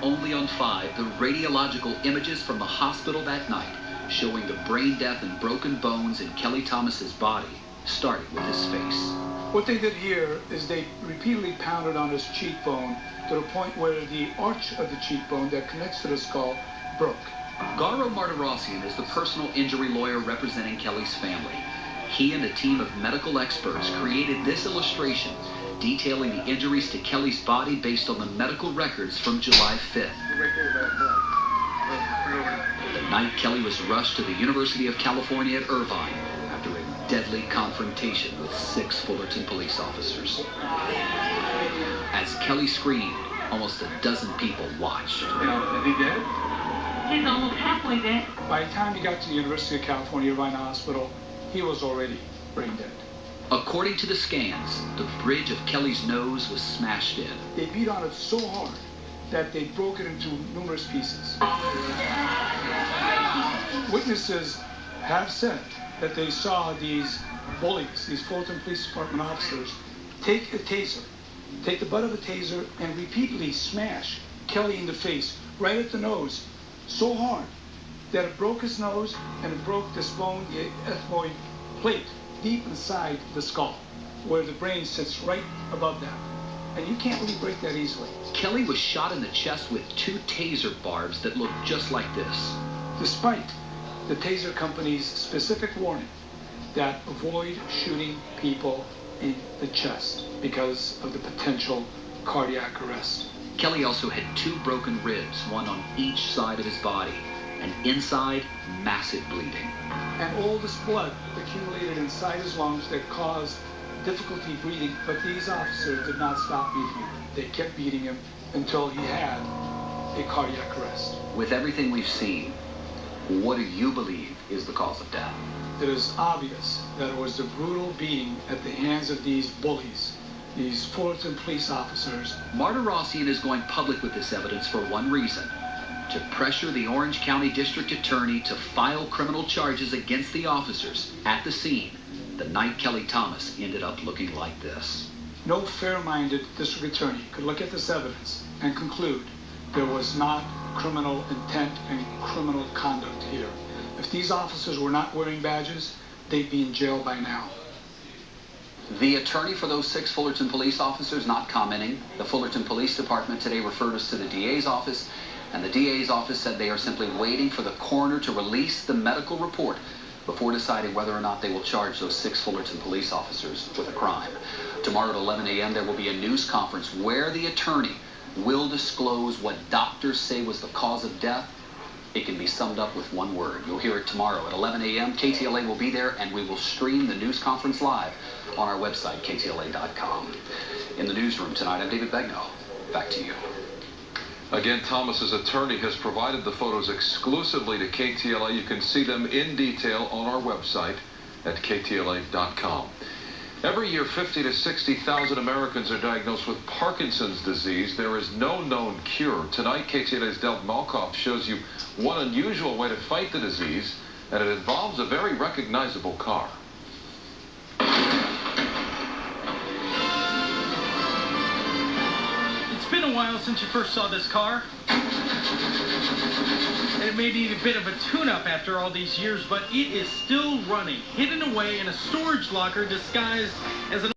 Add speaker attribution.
Speaker 1: only on 5 the radiological images from the hospital that night, showing the brain death and broken bones in Kelly Thomas's body, starting with his face.
Speaker 2: What they did here is they repeatedly pounded on his cheekbone to the point where the arch of the cheekbone that connects to the skull broke.
Speaker 1: Garo Martirosyan is the personal injury lawyer representing Kelly's family. He and a team of medical experts created this illustration detailing the injuries to Kelly's body based on the medical records from July 5th. The night Kelly was rushed to the University of California at Irvine after a deadly confrontation with 6 Fullerton police officers. As Kelly screamed, almost a dozen people watched.
Speaker 3: Is he dead?
Speaker 4: He's almost halfway dead.
Speaker 2: By the time he got to the University of California Irvine Hospital, he was already brain dead.
Speaker 1: According to the scans, the bridge of Kelly's nose was smashed in.
Speaker 2: They beat on it so hard that they broke it into numerous pieces. Witnesses have said that they saw these bullies, these Fulton Police Department officers, take a taser, take the butt of a taser, and repeatedly smash Kelly in the face, right at the nose, so hard that it broke his nose and it broke this bone, the ethmoid plate, deep inside the skull, where the brain sits right above that. And you can't really break that easily.
Speaker 1: Kelly was shot in the chest with 2 taser barbs that looked just like this.
Speaker 2: Despite the taser company's specific warning that avoid shooting people in the chest because of the potential cardiac arrest.
Speaker 1: Kelly also had 2 broken ribs, one on each side of his body, and inside, massive bleeding.
Speaker 2: And all this blood accumulated inside his lungs that caused difficulty breathing, but these officers did not stop beating him. They kept beating him until he had a cardiac arrest.
Speaker 1: With everything we've seen, what do you believe is the cause of death?
Speaker 2: It is obvious that it was the brutal beating at the hands of these bullies, these Fullerton police officers.
Speaker 1: Martirosyan is going public with this evidence for one reason: to pressure the Orange County District Attorney to file criminal charges against the officers at the scene the night Kelly Thomas ended up looking like this.
Speaker 2: No fair-minded district attorney could look at this evidence and conclude there was not criminal intent and criminal conduct here. If these officers were not wearing badges, they'd be in jail by now.
Speaker 1: The attorney for those 6 Fullerton police officers not commenting. The Fullerton Police Department today referred us to the DA's office, and the DA's office said they are simply waiting for the coroner to release the medical report before deciding whether or not they will charge those 6 Fullerton police officers with a crime. Tomorrow at 11 a.m. there will be a news conference where the attorney will disclose what doctors say was the cause of death. It can be summed up with one word. You'll hear it tomorrow at 11 a.m. KTLA will be there, and we will stream the news conference live on our website, KTLA.com. In the newsroom tonight, I'm David Begnaud. Back to you.
Speaker 3: Again, Thomas's attorney has provided the photos exclusively to KTLA. You can see them in detail on our website at KTLA.com. Every year, 50 to 60,000 Americans are diagnosed with Parkinson's disease. There is no known cure. Tonight, KTLA's Del Malkoff shows you one unusual way to fight the disease, and it involves a very recognizable car.
Speaker 5: It's been a while since you first saw this car. And it may be a bit of a tune-up after all these years, but it is still running, hidden away in a storage locker disguised as an